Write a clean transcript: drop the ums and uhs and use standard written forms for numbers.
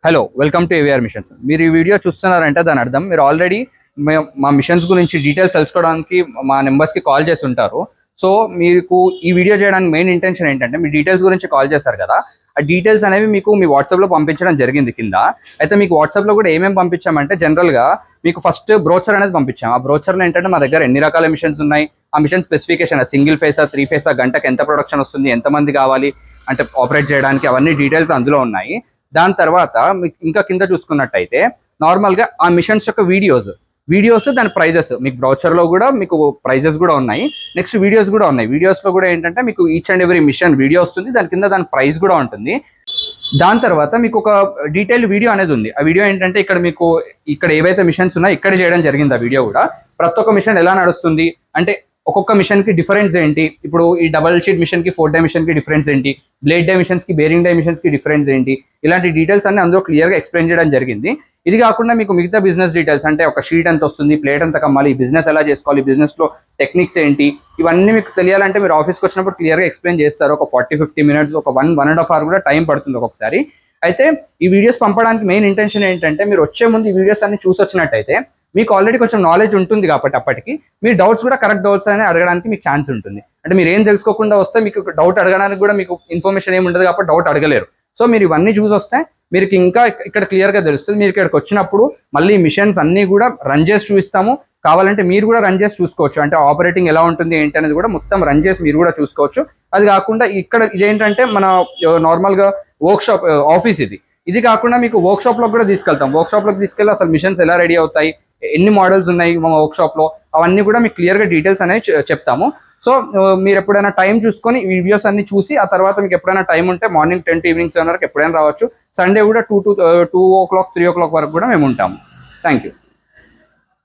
Hello welcome to AVR machines. మీరు ఈ video చూస్తున్నారంటే దాని అర్థం మీరు ఆల్రెడీ మా మిషన్స్ గురించి డీటెయిల్స్ తెలుసుకోవడానికి మా నెంబర్స్కి కాల్ చేసి ఉంటారు. సో మీకు ఈ వీడియో చేయడానికి మెయిన్ ఇంటెన్షన్ ఏంటంటే మీ డీటెయిల్స్ గురించి కాల్ చేశారు కదా, ఆ డీటెయిల్స్ అనేవి మీకు మీ వాట్సాప్లో పంపించడం జరిగింది కింద. అయితే మీకు వాట్సాప్లో కూడా ఏమేమి పంపించామంటే జనరల్గా మీకు ఫస్ట్ బ్రోచర్ అనేది పంపించాం. ఆ బ్రోచర్లో ఏంటంటే మా దగ్గర ఎన్ని రకాల మిషన్స్ ఉన్నాయి, ఆ మిషన్ స్పెసిఫికేషన్ సింగిల్ ఫేసా 3 ఫేసా గంటకు ఎంత ప్రొడక్షన్ వస్తుంది, ఎంతమంది కావాలి అంటే ఆపరేట్ చేయడానికి, అవన్నీ డీటెయిల్స్ అందులో ఉన్నాయి. దాని తర్వాత మీకు ఇంకా కింద చూసుకున్నట్టయితే నార్మల్గా ఆ మిషన్స్ యొక్క వీడియోస్ దాని ప్రైజెస్ మీకు బ్రౌచర్లో కూడా మీకు ప్రైజెస్ కూడా ఉన్నాయి. నెక్స్ట్ వీడియోస్ కూడా ఉన్నాయి. వీడియోస్లో కూడా ఏంటంటే మీకు each and every mission video వస్తుంది, దాని కింద దాని ప్రైస్ కూడా ఉంటుంది. దాని తర్వాత మీకు ఒక డీటెయిల్ వీడియో అనేది ఉంది. ఆ వీడియో ఏంటంటే ఇక్కడ ఏవైతే మిషన్స్ ఉన్నాయో ఇక్కడ చేయడం జరిగింది. ఆ వీడియో కూడా ప్రతి ఒక్క మిషన్ ఎలా నడుస్తుంది అంటే ఒక్కొక్క మిషన్కి డిఫరెన్స్ ఏంటి, ఇప్పుడు ఈ డబల్ షీట్ మిషన్కి 4 డై మిషన్కి డిఫరెన్స్ ఏంటి, బ్లేడ్ డై మిషన్స్కి బేరింగ్ డై మిషన్స్కి డిఫరెన్స్ ఏంటి, ఇలాంటి డీటెయిల్స్ అన్ని అందులో క్లియర్గా ఎక్స్ప్లెయిన్ చేయడం జరిగింది. ఇది కాకుండా మీకు మిగతా బిజినెస్ డీటెయిల్స్ అంటే ఒక షీట్ ఎంత వస్తుంది, ప్లేట్ ఎంత కమ్మాలి, బిజినెస్ ఎలా చేసుకోవాలి, బిజినెస్లో టెక్నిక్స్ ఏంటి, ఇవన్నీ మీకు తెలియాలంటే మీరు ఆఫీస్కి వచ్చినప్పుడు క్లియర్గా ఎక్స్ప్లెయిన్ చేస్తారు. ఒక 40-50 మినిట్స్, ఒక 1.5 hour కూడా టైం పడుతుంది ఒక్కొక్కసారి. అయితే ఈ వీడియోస్ పంపడానికి మెయిన్ ఇంటెన్షన్ ఏంటంటే మీరు వచ్చే ముందు ఈ వీడియోస్ అన్ని చూసి వచ్చినట్టయితే మీకు ఆల్రెడీ కొంచెం నాలెడ్జ్ ఉంటుంది కాబట్టి అప్పటికి మీ డౌట్స్ కూడా కరెక్ట్ డౌట్స్ అని అడగడానికి మీకు ఛాన్స్ ఉంటుంది. అంటే మీరు ఏం తెలుసుకోకుండా వస్తే మీకు డౌట్ అడగడానికి కూడా మీకు ఇన్ఫర్మేషన్ ఏమి ఉండదు కాబట్టి డౌట్ అడగలేరు. సో మీరు ఇవన్నీ చూసి వస్తే మీరు ఇంకా ఇక్కడ క్లియర్గా తెలుస్తుంది. మీరు ఇక్కడికి వచ్చినప్పుడు మళ్ళీ మిషన్స్ అన్నీ కూడా రన్ చేసి చూపిస్తాము. కావాలంటే మీరు కూడా రన్ చేసి చూసుకోవచ్చు. అంటే ఆపరేటింగ్ ఎలా ఉంటుంది ఏంటి అనేది కూడా మొత్తం రన్ చేసి మీరు కూడా చూసుకోవచ్చు. అది కాకుండా ఇక్కడ ఇదేంటంటే మన నార్మల్గా వర్క్షాప్ ఆఫీస్ ఇది కాకుండా మీకు వర్క్షాప్లోకి కూడా తీసుకెళ్తాం. వర్క్షాప్లోకి తీసుకెళ్ళి అసలు మిషన్స్ ఎలా రెడీ అవుతాయి, ఎన్ని మోడల్స్ ఉన్నాయి మా వర్క్షాప్లో, అవన్నీ కూడా మీకు క్లియర్గా డీటెయిల్స్ అనేవి చెప్తాము. సో మీరు ఎప్పుడైనా టైం చూసుకొని వీడియోస్ అన్ని చూసి ఆ తర్వాత మీకు ఎప్పుడైనా టైం ఉంటే మార్నింగ్ 10 to evening 7 వరకు ఎప్పుడైనా రావచ్చు. సండే కూడా 2 to 2 o'clock 3 o'clock వరకు కూడా మేము ఉంటాము. Thank you.